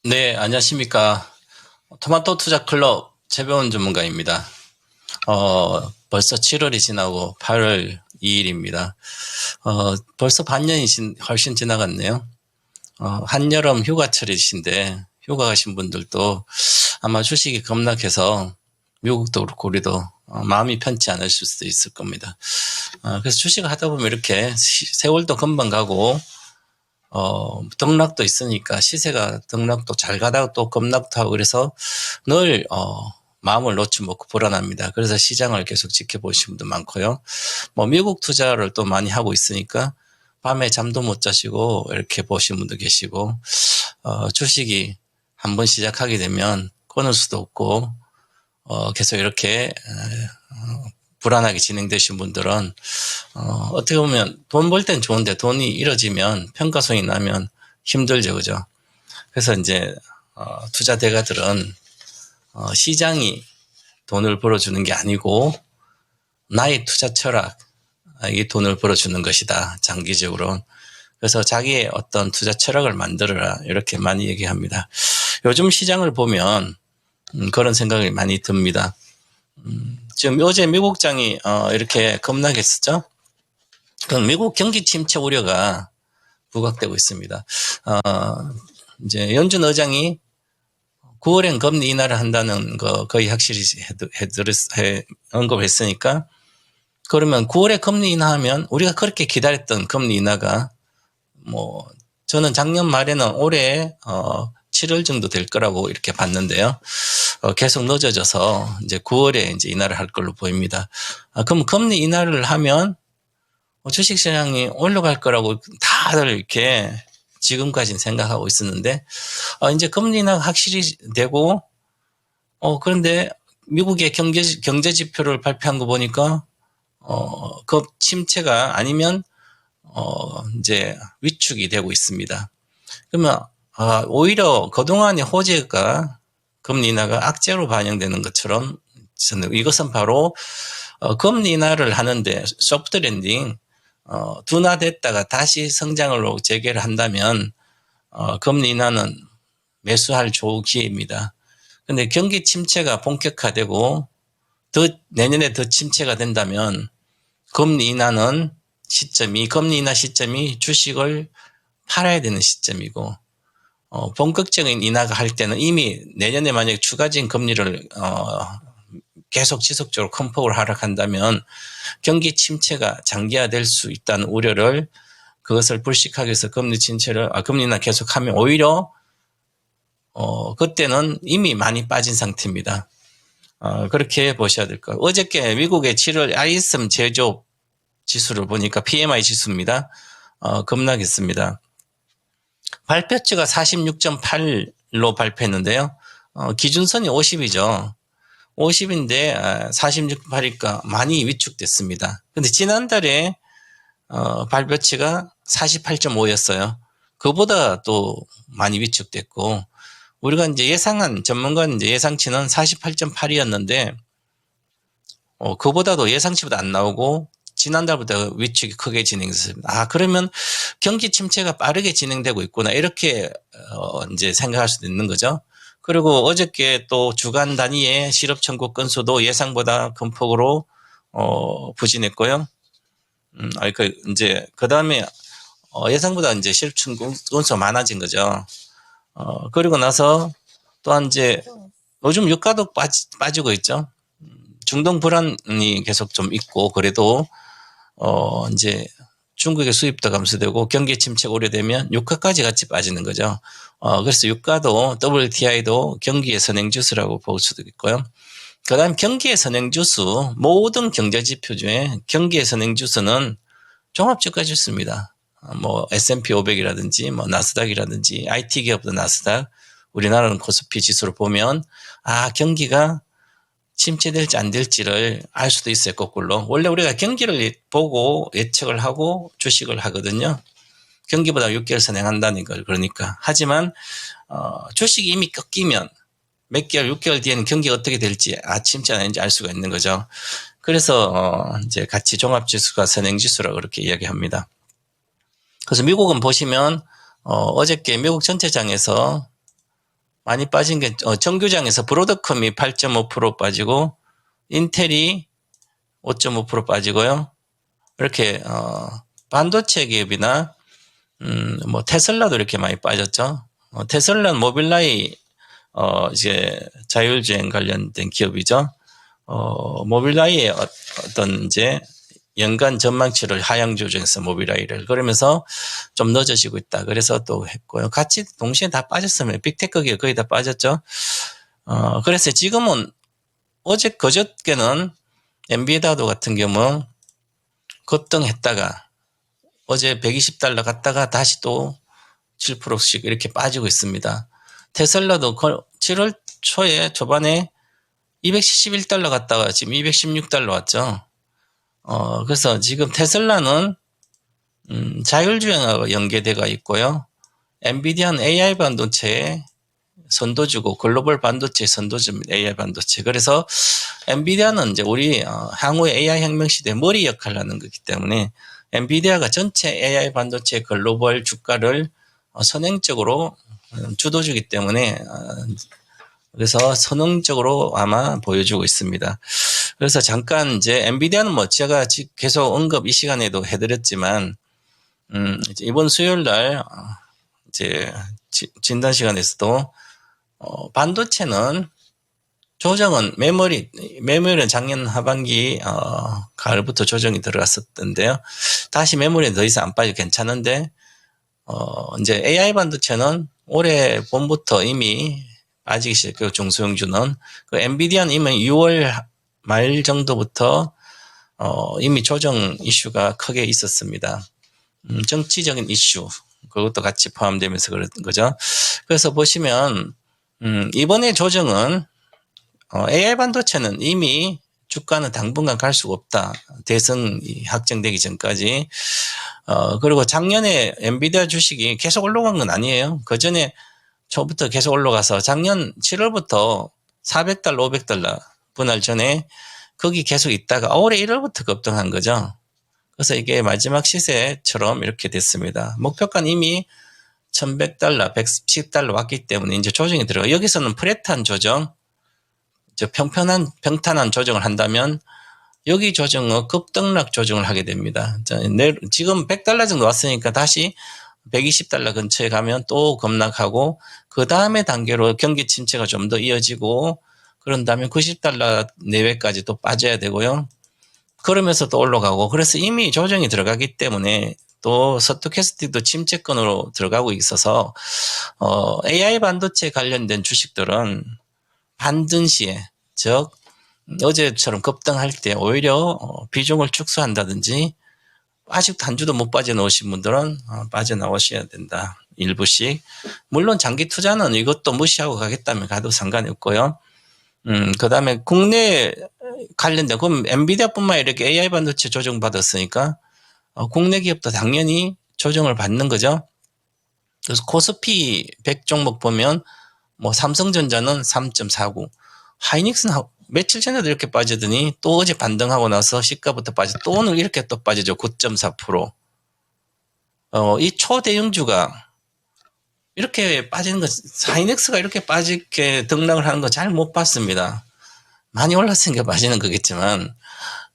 네, 안녕하십니까. 토마토 투자 클럽 최병훈 전문가입니다. 벌써 7월이 지나고 8월 2일입니다. 벌써 반년이 훨씬 지나갔네요. 한여름 휴가철이신데, 휴가 가신 분들도 아마 주식이 급락해서 미국도 그렇고 우리도 마음이 편치 않으실 수도 있을 겁니다. 그래서 주식을 하다 보면 이렇게 세월도 금방 가고, 등락도 있으니까 시세가 등락도 잘 가다가 또 급락도 하고 그래서 늘, 마음을 놓지 못고 불안합니다. 그래서 시장을 계속 지켜보시는 분도 많고요. 미국 투자를 또 많이 하고 있으니까 밤에 잠도 못 자시고 이렇게 보시는 분도 계시고, 주식이 한번 시작하게 되면 끊을 수도 없고, 계속 이렇게, 불안하게 진행되신 분들은 어떻게 보면 돈 벌 땐 좋은데 돈이 잃어지면 평가손이 나면 힘들죠, 그죠? 그래서 이제 투자 대가들은 시장이 돈을 벌어주는 게 아니고 나의 투자 철학이 돈을 벌어주는 것이다, 장기적으로. 그래서 자기의 어떤 투자 철학을 만들어라, 이렇게 많이 얘기합니다. 요즘 시장을 보면 그런 생각이 많이 듭니다. 지금 어제 미국장이 이렇게 급락했었죠. 그럼 미국 경기 침체 우려가 부각되고 있습니다. 이제 연준 의장이 9월엔 금리 인하를 한다는 거 거의 확실히 언급을 했으니까, 그러면 9월에 금리 인하하면 우리가 그렇게 기다렸던 금리 인하가 저는 작년 말에는 올해 7월 정도 될 거라고 이렇게 봤는데요. 계속 늦어져서 이제 9월에 이제 인하를 할 걸로 보입니다. 그럼 금리 인하를 하면 주식시장이 올라갈 거라고 다들 이렇게 지금까지는 생각하고 있었는데, 이제 금리 인하가 확실히 되고, 그런데 미국의 경제 지표를 발표한 거 보니까, 그 침체가 아니면, 이제 위축이 되고 있습니다. 그러면, 오히려 그동안의 호재가 금리 인하가 악재로 반영되는 것처럼, 이것은 바로, 금리 인하를 하는데 소프트 랜딩, 둔화됐다가 다시 성장으로 재개를 한다면, 금리 인하는 매수할 좋은 기회입니다. 근데 경기 침체가 본격화되고, 내년에 더 침체가 된다면, 금리 인하 시점이 주식을 팔아야 되는 시점이고, 본격적인 인하가 할 때는 이미 내년에 만약에 추가적인 금리를, 계속 지속적으로 큰 폭으로 하락한다면 경기 침체가 장기화될 수 있다는 우려를, 그것을 불식하기 위해서 금리 인하 계속하면 오히려 그때는 이미 많이 빠진 상태입니다. 그렇게 보셔야 될 거예요. 어저께 미국의 7월 ISM 제조업 지수를 보니까 PMI 지수입니다. 급락했습니다. 발표치가 46.8로 발표했는데요. 기준선이 50이죠. 50인데 46.8이니까 많이 위축됐습니다. 근데 지난달에 발표치가 48.5였어요. 그보다 또 많이 위축됐고, 우리가 이제 전문가는 이제 예상치는 48.8이었는데, 그보다도 예상치보다 안 나오고, 지난달보다 위축이 크게 진행됐습니다. 그러면 경기 침체가 빠르게 진행되고 있구나, 이렇게 이제 생각할 수도 있는 거죠. 그리고 어저께 또 주간 단위의 실업 청구 건수도 예상보다 큰 폭으로 부진했고요. 그 다음에 예상보다 이제 실업 청구 건수가 많아진 거죠. 그리고 나서 또한 이제 요즘 유가도 빠지고 있죠. 중동 불안이 계속 좀 있고, 그래도 이제 중국의 수입도 감소되고 경기 침체가 우려되면 유가까지 같이 빠지는 거죠. 그래서 유가도 WTI도 경기의 선행지수라고 볼 수도 있고요. 그 다음 경기의 선행지수, 모든 경제지표 중에 경기의 선행지수는 종합주가지수입니다. S&P 500이라든지 나스닥이라든지 IT 기업도 나스닥, 우리나라는 코스피 지수를 보면 경기가 침체될지 안 될지를 알 수도 있어요, 거꾸로. 원래 우리가 경기를 보고 예측을 하고 주식을 하거든요. 경기보다 6개월 선행한다는 걸. 그러니까. 하지만 주식이 이미 꺾이면 몇 개월, 6개월 뒤에는 경기가 어떻게 될지, 침체가 아닌지 알 수가 있는 거죠. 그래서 이제 같이 종합지수가 선행지수라고 그렇게 이야기합니다. 그래서 미국은 보시면 어저께 미국 전체장에서 많이 빠진 게 정규장에서 브로드컴이 8.5% 빠지고 인텔이 5.5% 빠지고요. 이렇게 반도체 기업이나 뭐 테슬라도 이렇게 많이 빠졌죠. 테슬라는 모빌라이 이제 자율주행 관련된 기업이죠. 모빌라이의 어떤 이제 연간 전망치를 하향 조정해서 모빌아이를 그러면서 좀 늦어지고 있다. 그래서 또 했고요. 같이 동시에 다 빠졌으면 빅테크 기업 거의 다 빠졌죠. 그래서 지금은 어제 그저께는 엔비디아도 같은 경우 급등했다가 어제 120달러 갔다가 다시 또 7%씩 이렇게 빠지고 있습니다. 테슬라도 7월 초에 초반에 271달러 갔다가 지금 216달러 왔죠. 그래서 지금 테슬라는 자율주행하고 연계되어 있고요. 엔비디아는 AI 반도체에 선도주고 글로벌 반도체 선도주입니다. AI 반도체. 그래서 엔비디아는 이제 우리 향후의 AI 혁명 시대 머리 역할을 하는 거기 때문에 엔비디아가 전체 AI 반도체 글로벌 주가를 선행적으로 주도주기 때문에 그래서 선행적으로 아마 보여주고 있습니다. 그래서 잠깐 이제 엔비디아는 뭐 제가 계속 언급 이 시간에도 해드렸지만 이번 수요일 날 이제 진단 시간에서도 반도체는 조정은 메모리는 작년 하반기 가을부터 조정이 들어갔었던데요. 다시 메모리는 더 이상 안 빠져 괜찮은데 이제 AI 반도체는 올해 봄부터 이미 빠지기 시작했고 중소형주는 그 엔비디아는 이미 6월 말 정도부터 이미 조정 이슈가 크게 있었습니다. 정치적인 이슈 그것도 같이 포함되면서 그런 거죠. 그래서 보시면 이번에 조정은 AI 반도체는 이미 주가는 당분간 갈 수가 없다. 대선이 확정되기 전까지. 그리고 작년에 엔비디아 주식이 계속 올라간 건 아니에요. 그 전에 초부터 계속 올라가서 작년 7월부터 400달러, 500달러 분할 전에 거기 계속 있다가 올해 1월부터 급등한 거죠. 그래서 이게 마지막 시세처럼 이렇게 됐습니다. 목표가는 이미 1100달러, 110달러 왔기 때문에 이제 조정이 들어가. 여기서는 플랫한 조정, 평탄한 조정을 한다면 여기 조정은 급등락 조정을 하게 됩니다. 지금 100달러 정도 왔으니까 다시 120달러 근처에 가면 또 급락하고 그 다음에 단계로 경기 침체가 좀 더 이어지고 그런 다음에 90달러 내외까지 또 빠져야 되고요. 그러면서 또 올라가고 그래서 이미 조정이 들어가기 때문에 또 스토캐스틱도 침체권으로 들어가고 있어서 AI 반도체 관련된 주식들은 반등 시에 즉 어제처럼 급등할 때 오히려 비중을 축소한다든지 아직도 한 주도 못 빠져나오신 분들은 빠져나오셔야 된다. 일부씩. 물론 장기 투자는 이것도 무시하고 가겠다면 가도 상관이 없고요. 그 다음에 국내 관련된, 그럼 엔비디아뿐만 이렇게 AI 반도체 조정받았으니까 국내 기업도 당연히 조정을 받는 거죠. 그래서 코스피 100 종목 보면 뭐 삼성전자는 3.49, 하이닉스는 며칠 전에도 이렇게 빠지더니 또 어제 반등하고 나서 시가부터 빠져 또 오늘 이렇게 또 빠지죠. 9.4%. 이 초대형주가 이렇게 빠지는 거, 하이닉스가 이렇게 빠지게 등락을 하는 거 잘 못 봤습니다. 많이 올랐으니까 빠지는 거겠지만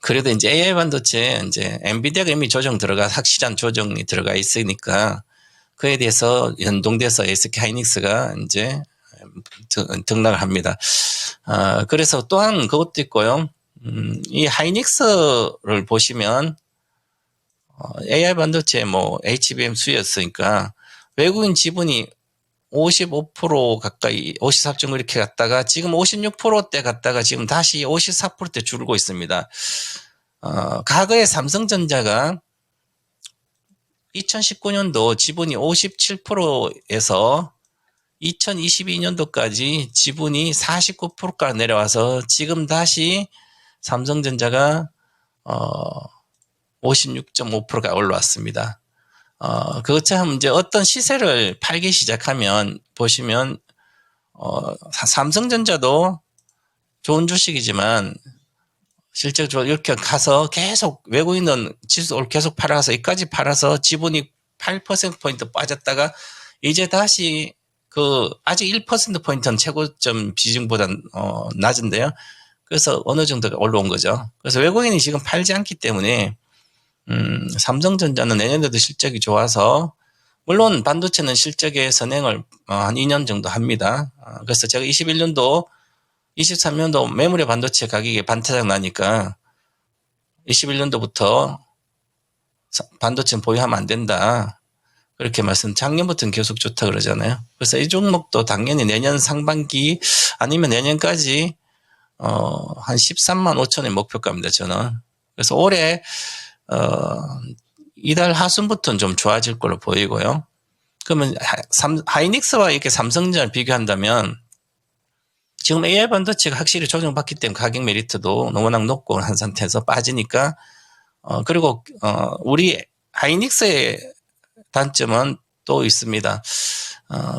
그래도 이제 AI 반도체 이제 엔비디아가 이미 조정 들어가 확실한 조정이 들어가 있으니까 그에 대해서 연동돼서 SK 하이닉스가 이제 등락을 합니다. 그래서 또한 그것도 있고요. 이 하이닉스를 보시면 AI 반도체 뭐 HBM 수요였으니까 외국인 지분이 55% 가까이 54.9 이렇게 갔다가 지금 56%대 갔다가 지금 다시 54%대 줄고 있습니다. 과거에 삼성전자가 2019년도 지분이 57%에서 2022년도까지 지분이 49%까지 내려와서 지금 다시 삼성전자가 56.5%가 올라왔습니다. 그것처럼 이제 어떤 시세를 팔기 시작하면 보시면 삼성전자도 좋은 주식이지만 실제적으로 이렇게 가서 계속 외국인은 지수를 계속 팔아서 여기까지 팔아서 지분이 8%포인트 빠졌다가 이제 다시 아직 1%포인트는 최고점 비중보다 낮은데요. 그래서 어느 정도가 올라온 거죠. 그래서 외국인이 지금 팔지 않기 때문에 삼성전자는 내년에도 실적이 좋아서, 물론 반도체는 실적의 선행을 한 2년 정도 합니다. 그래서 제가 21년도, 23년도 메모리 반도체 가격이 반타작 나니까 21년도부터 반도체는 보유하면 안 된다, 그렇게 작년부터는 계속 좋다 그러잖아요. 그래서 이 종목도 당연히 내년 상반기 아니면 내년까지 한 13만 5천의 목표가입니다, 저는. 그래서 올해 이달 하순부터는 좀 좋아질 걸로 보이고요. 그러면 하이닉스와 이렇게 삼성전자를 비교한다면 지금 AI 반도체가 확실히 조정받기 때문에 가격 메리트도 너무나 높고 한 상태에서 빠지니까, 그리고 우리 하이닉스의 단점은 또 있습니다.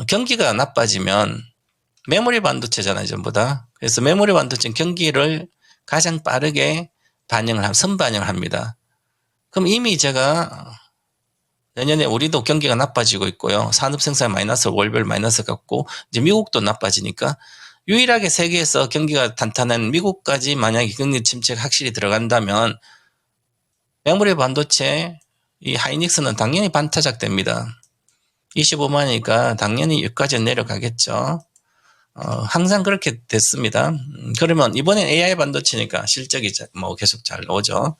경기가 나빠지면, 메모리 반도체잖아요, 전부 다. 그래서 메모리 반도체는 경기를 가장 빠르게 선반영을 합니다. 그럼 이미 제가 내년에 우리도 경기가 나빠지고 있고요. 산업 생산 마이너스, 월별 마이너스 같고, 이제 미국도 나빠지니까, 유일하게 세계에서 경기가 탄탄한 미국까지 만약에 경기 침체가 확실히 들어간다면 메모리 반도체 이 하이닉스는 당연히 반타작 됩니다. 25만이니까 당연히 여기까지는 내려가겠죠. 항상 그렇게 됐습니다. 그러면 이번엔 AI 반도체니까 실적이 계속 잘 나오죠.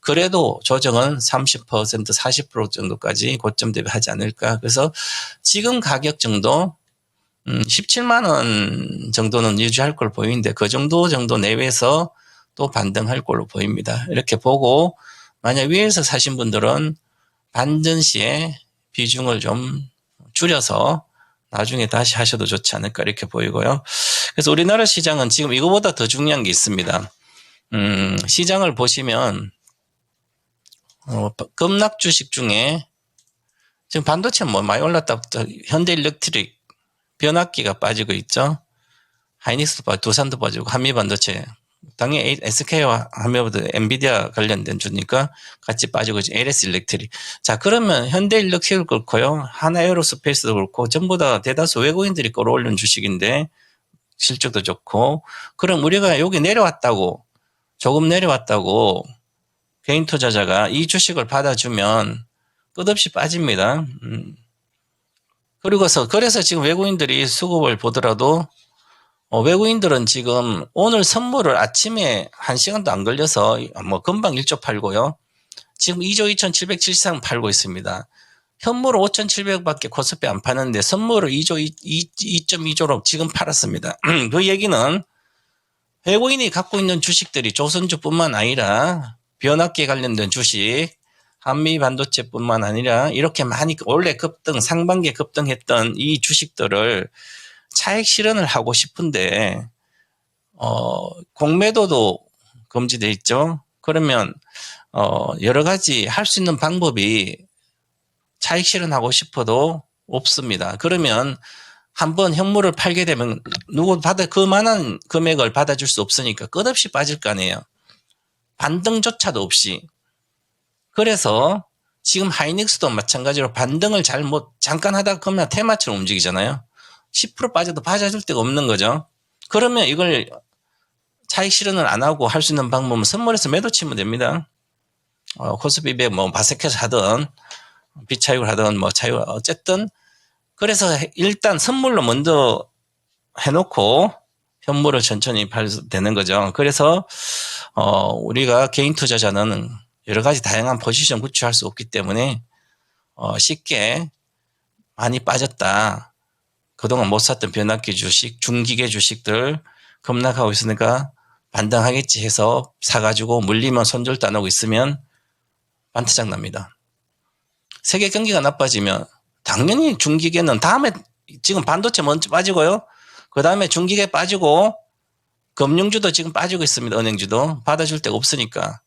그래도 조정은 30%, 40% 정도까지 고점 대비하지 않을까. 그래서 지금 가격 정도 17만 원 정도는 유지할 걸 보이는데, 그 정도 내외에서 또 반등할 걸로 보입니다. 이렇게 보고 만약 위에서 사신 분들은 반등 시에 비중을 좀 줄여서 나중에 다시 하셔도 좋지 않을까 이렇게 보이고요. 그래서 우리나라 시장은 지금 이거보다 더 중요한 게 있습니다. 시장을 보시면 급락 주식 중에 지금 반도체는 많이 올랐다. 현대일렉트릭, 변압기가 빠지고 있죠. 하이닉스도 빠지고 두산도 빠지고 한미반도체, 당연히 SK와 한미보다 엔비디아 관련된 주니까 같이 빠지고 있죠. LS 일렉트릭. 자, 그러면 현대일렉트릭도 그렇고요, 하나에어로스페이스도 그렇고 전부 다 대다수 외국인들이 끌어올린 주식인데 실적도 좋고, 그럼 우리가 여기 조금 내려왔다고 개인 투자자가 이 주식을 받아주면 끝없이 빠집니다. 그래서 지금 외국인들이 수급을 보더라도, 외국인들은 지금 오늘 선물을 아침에 1시간도 안 걸려서 금방 1조 팔고요. 지금 2조 2,773 팔고 있습니다. 현물을 5,700밖에 코스피 안 파는데 선물을 2.2조로 지금 팔았습니다. 그 얘기는 외국인이 갖고 있는 주식들이 조선주뿐만 아니라 변압기에 관련된 주식, 한미 반도체뿐만 아니라 이렇게 많이 원래 상반기에 급등했던 이 주식들을 차익 실현을 하고 싶은데 공매도도 금지돼 있죠. 그러면 여러 가지 할 수 있는 방법이 차익 실현하고 싶어도 없습니다. 그러면 한번 현물을 팔게 되면 그만한 금액을 받아줄 수 없으니까 끝없이 빠질 거 아니에요. 반등조차도 없이. 그래서 지금 하이닉스도 마찬가지로 반등을 잠깐 하다가 그러면 테마처럼 움직이잖아요. 10% 빠져도 빠져줄 데가 없는 거죠. 그러면 이걸 차익 실현을 안 하고 할 수 있는 방법은 선물에서 매도 치면 됩니다. 코스피 200 바색해서 하든 비차익을 하든 차익을 어쨌든. 그래서 일단 선물로 먼저 해놓고 현물을 천천히 팔면 되는 거죠. 그래서 우리가 개인 투자자는 여러 가지 다양한 포지션 구축할 수 없기 때문에 쉽게 많이 빠졌다, 그동안 못 샀던 변압기 주식, 중기계 주식들 급락하고 있으니까 반등하겠지 해서 사가지고 물리면 손절도 안 하고 있으면 반타작 납니다. 세계 경기가 나빠지면 당연히 중기계는 다음에, 지금 반도체 먼저 빠지고요, 그 다음에 중기계 빠지고 금융주도 지금 빠지고 있습니다. 은행주도 받아줄 데가 없으니까.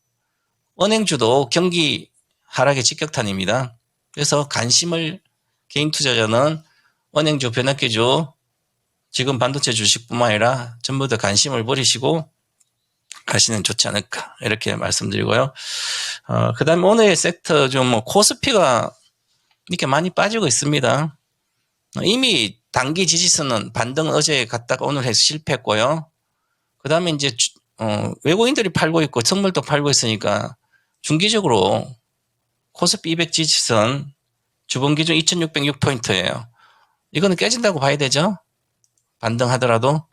은행주도 경기 하락의 직격탄입니다. 그래서 개인 투자자는 은행주, 변압기주, 지금 반도체 주식뿐만 아니라 전부 다 관심을 버리시고 가시는 좋지 않을까 이렇게 말씀드리고요. 그 다음에 오늘의 섹터 중 코스피가 이렇게 많이 빠지고 있습니다. 이미 단기 지지선은 반등 어제 갔다가 오늘 해서 실패했고요. 그 다음에 이제 외국인들이 팔고 있고 선물도 팔고 있으니까 중기적으로 코스피 200 지지선 주봉 기준 2606포인트예요. 이거는 깨진다고 봐야 되죠. 반등하더라도.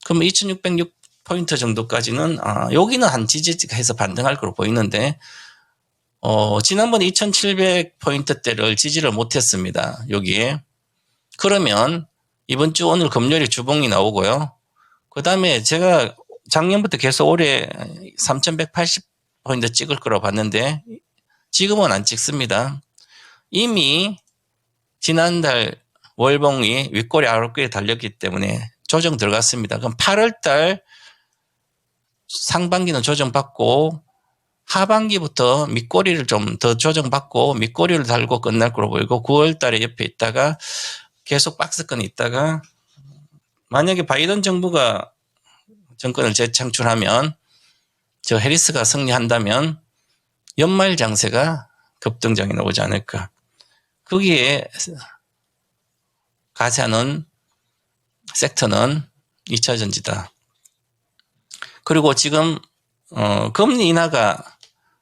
그럼 2606포인트 정도까지는 여기는 한 지지해서 반등할 거로 보이는데 지난번에 2700포인트대를 지지를 못했습니다. 여기에. 그러면 이번 주 오늘 금요일에 주봉이 나오고요. 그 다음에 제가 작년부터 계속 올해 3180포인트 찍을 거라고 봤는데 지금은 안 찍습니다. 이미 지난달 월봉이 윗꼬리 아랫꼬리에 달렸기 때문에 조정 들어갔습니다. 그럼 8월달 상반기는 조정받고 하반기부터 밑꼬리를 좀 더 조정받고 밑꼬리를 달고 끝날 거로 보이고 9월달에 옆에 있다가 계속 박스권에 있다가 만약에 바이든 정부가 정권을 재창출하면 저 해리스가 승리한다면 연말 장세가 급등장이 나오지 않을까. 거기에 가세하는 섹터는 2차전지다. 그리고 지금 금리 인하가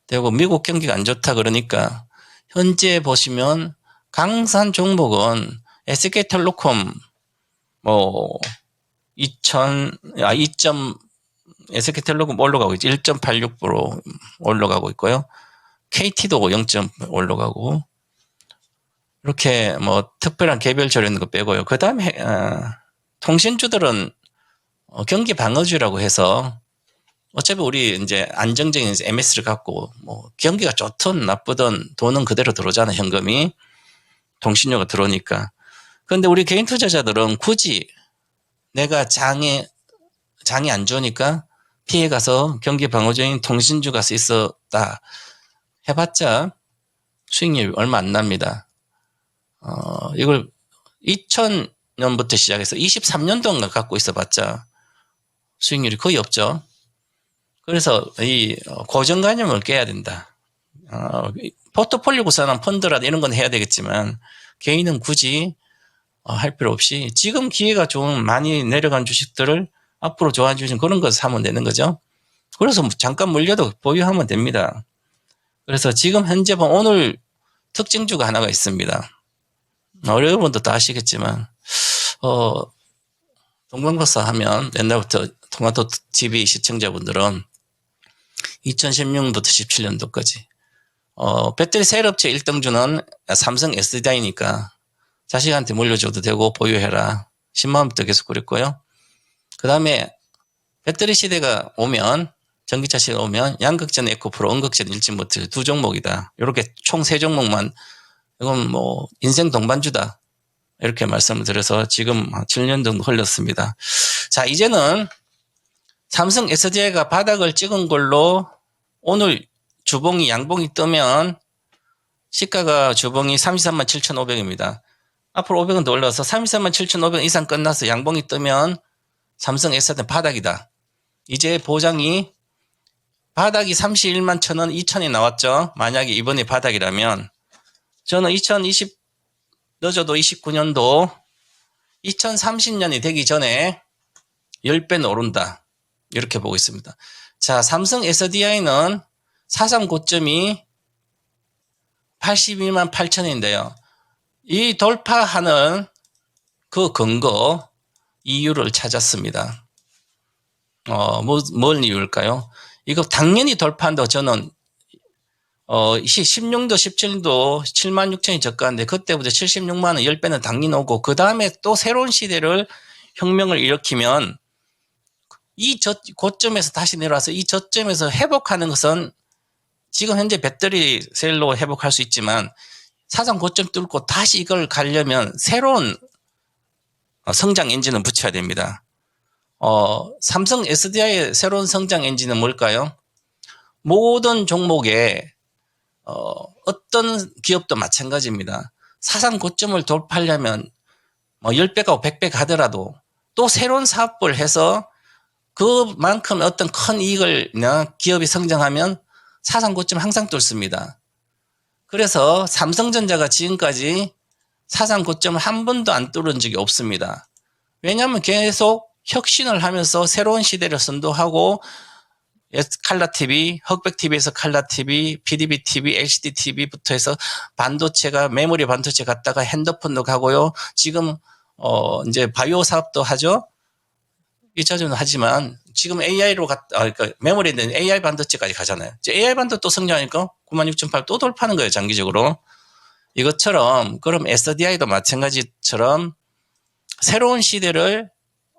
되고 미국 경기가 안 좋다 그러니까 현재 보시면 강산 종목은 SK텔레콤 SK텔레콤 올라가고 있죠. 1.86% 올라가고 있고요. KT도 0. 올라가고 이렇게 특별한 개별적인 거 빼고요. 그 다음에 통신주들은 경기 방어주라고 해서 어차피 우리 이제 안정적인 MS를 갖고 경기가 좋든 나쁘든 돈은 그대로 들어오잖아. 현금이 통신료가 들어오니까. 그런데 우리 개인 투자자들은 굳이 내가 장이 안 좋으니까 피해 가서 경기 방어주인 통신주 가서 있었다 해봤자 수익률이 얼마 안 납니다. 이걸 2000년부터 시작해서 23년 동안 갖고 있어봤자 수익률이 거의 없죠. 그래서 이 고정관념을 깨야 된다. 포트폴리오 구성한 펀드라든 이런 건 해야 되겠지만 개인은 굳이 할 필요 없이 지금 기회가 좋은 많이 내려간 주식들을 앞으로 좋아지는 그런 것을 사면 되는 거죠. 그래서 잠깐 물려도 보유하면 됩니다. 그래서 지금 현재 오늘 특징주가 하나가 있습니다. 여러분도 다 아시겠지만 동방박사 하면 옛날부터 토마토 TV 시청자분들은 2016년부터 17년도까지 배터리 셀업체 1등주는 삼성 SDI니까 자식한테 물려줘도 되고 보유해라. 10만 원부터 계속 그랬고요. 그 다음에 배터리 시대가 오면 전기차 시대가 오면 양극전 에코프로, 음극전 일진모터 두 종목이다. 이렇게 총 세 종목만 이건 인생 동반주다. 이렇게 말씀을 드려서 지금 7년 정도 흘렀습니다. 자, 이제는 삼성 SDI가 바닥을 찍은 걸로 오늘 주봉이 양봉이 뜨면 시가가 주봉이 33만 7,500입니다. 앞으로 500원 더 올라서 33만 7,500원 이상 끝나서 양봉이 뜨면 삼성 SDI 바닥이다. 이제 보장이 바닥이 31만 1,000원, 2,000이 나왔죠. 만약에 이번에 바닥이라면 저는 2020 늦어도 29년도 2030년이 되기 전에 10배는 오른다. 이렇게 보고 있습니다. 자, 삼성 SDI는 사상 고점이 82만 8천인데요. 이 돌파하는 그 근거 이유를 찾았습니다. 뭘 이유일까요? 이거 당연히 돌파한다고 저는 16도, 17도 7만 6천이 저가인데 그때부터 76만 원 10배는 당연히 오고 그 다음에 또 새로운 시대를 혁명을 일으키면 이 고점에서 다시 내려와서 이 저점에서 회복하는 것은 지금 현재 배터리 셀로 회복할 수 있지만 사상 고점 뚫고 다시 이걸 가려면 새로운 성장 엔진을 붙여야 됩니다. 삼성 SDI의 새로운 성장 엔진은 뭘까요? 모든 종목에 어떤 기업도 마찬가지입니다. 사상 고점을 돌파하려면 10배 가고 100배 가더라도 또 새로운 사업을 해서 그만큼 어떤 큰 이익을 기업이 성장하면 사상 고점 항상 뚫습니다. 그래서 삼성전자가 지금까지 사상 고점을 한 번도 안 뚫은 적이 없습니다. 왜냐하면 계속 혁신을 하면서 새로운 시대를 선도하고 칼라 TV, 흑백 TV에서 칼라 TV, PDB TV, LCD TV부터 해서 반도체가 메모리 반도체 갔다가 핸드폰도 가고요. 지금 이제 바이오 사업도 하죠. 1차전은 하지만 지금 AI로 그러니까 메모리에 있는 AI 반도체까지 가잖아요. 이제 AI 반도 또 성장하니까 96.8 또 돌파하는 거예요, 장기적으로. 이것처럼 그럼 SDI도 마찬가지처럼 새로운 시대를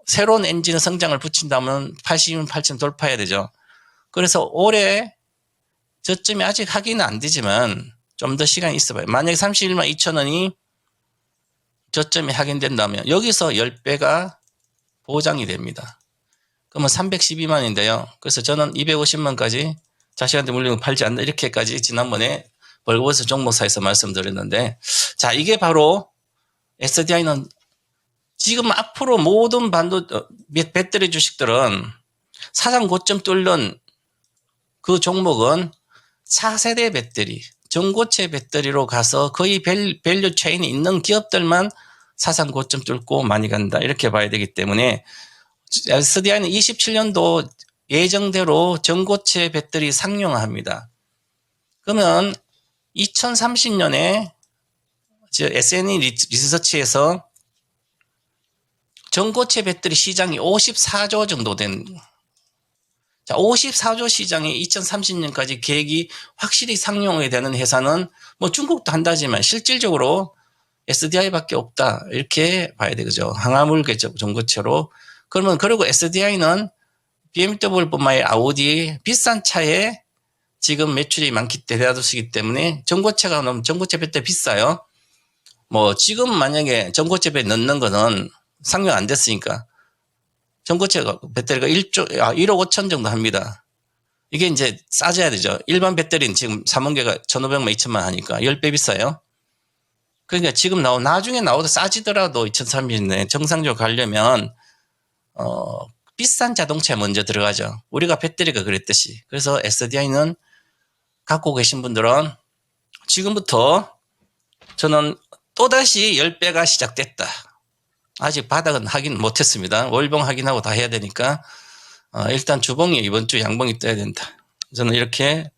새로운 엔진의 성장을 붙인다면 80만 8천 돌파해야 되죠. 그래서 올해 저점이 아직 확인은 안 되지만 좀 더 시간이 있어봐요. 만약에 31만 2천 원이 저점이 확인된다면 여기서 10배가 보장이 됩니다. 그러면 312만 원인데요. 그래서 저는 250만까지 자식한테 물리고 팔지 않는다 이렇게까지 지난번에 벌거벗은 종목사에서 말씀드렸는데, 자, 이게 바로 SDI는 지금 앞으로 모든 배터리 주식들은 사상 고점 뚫는 그 종목은 차세대 배터리, 전고체 배터리로 가서 거의 밸류 체인이 있는 기업들만 사상 고점 뚫고 많이 간다. 이렇게 봐야 되기 때문에 SDI는 27년도 예정대로 전고체 배터리 상용화합니다. 그러면 2030년에 SNE 리서치에서 전고체 배터리 시장이 54조 정도 된, 자, 54조 시장이 2030년까지 계획이 확실히 상용이 되는 회사는 뭐 중국도 한다지만 실질적으로 SDI밖에 없다. 이렇게 봐야 되죠. 항화물 전고체로. 그러면 그리고 SDI는 BMW뿐만 아니라 아우디 비싼 차에 지금 매출이 많기 때문에 전고체가 너무 전고체 배터리 비싸요. 뭐 지금 만약에 전고체 배터리 넣는 거는 상용 안 됐으니까 전고체 배터리가 1억 5천 정도 합니다. 이게 이제 싸져야 되죠. 일반 배터리는 지금 3만 개가 1,500만 2천만 하니까 10배 비싸요. 그러니까 지금 나중에 나오도 싸지더라도 2030년에 정상적으로 가려면 비싼 자동차에 먼저 들어가죠. 우리가 배터리가 그랬듯이. 그래서 SDI는 갖고 계신 분들은 지금부터 저는 또다시 10배가 시작됐다. 아직 바닥은 확인 못했습니다. 월봉 확인하고 다 해야 되니까 일단 주봉이 이번 주 양봉이 떠야 된다. 저는 이렇게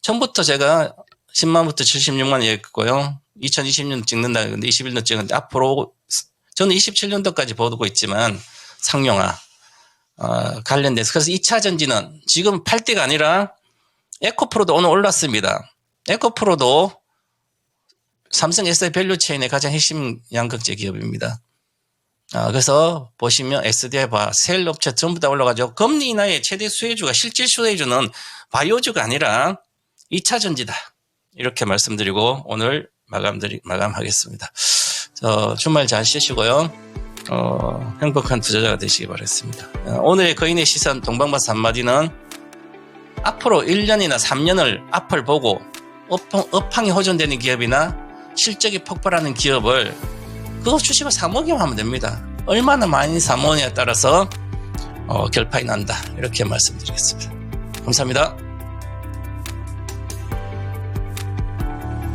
처음부터 제가 10만부터 76만 얘기했고요. 2020년 찍는다. 근데 21년 찍는데 앞으로 저는 27년도까지 보고 있지만 상용화 관련돼서 그래서 2차 전지는 지금 팔 때가 아니라 에코프로도 오늘 올랐습니다. 에코프로도 삼성 SI 밸류체인의 가장 핵심 양극재 기업입니다. 그래서 보시면 SDI 셀 업체 전부 다 올라가죠. 금리 인하의 최대 수혜주가 실질 수혜주는 바이오주가 아니라 2차 전지다. 이렇게 말씀드리고 오늘 마감하겠습니다. 주말 잘 쉬시고요. 행복한 투자자가 되시기 바라겠습니다. 오늘의 거인의 시선 동방바스 한마디는 앞으로 1년이나 3년을 앞을 보고 업황이 호전되는 기업이나 실적이 폭발하는 기업을 그거 주식을 사모기만 하면 됩니다. 얼마나 많이 사모냐에 따라서 결판이 난다. 이렇게 말씀드리겠습니다. 감사합니다.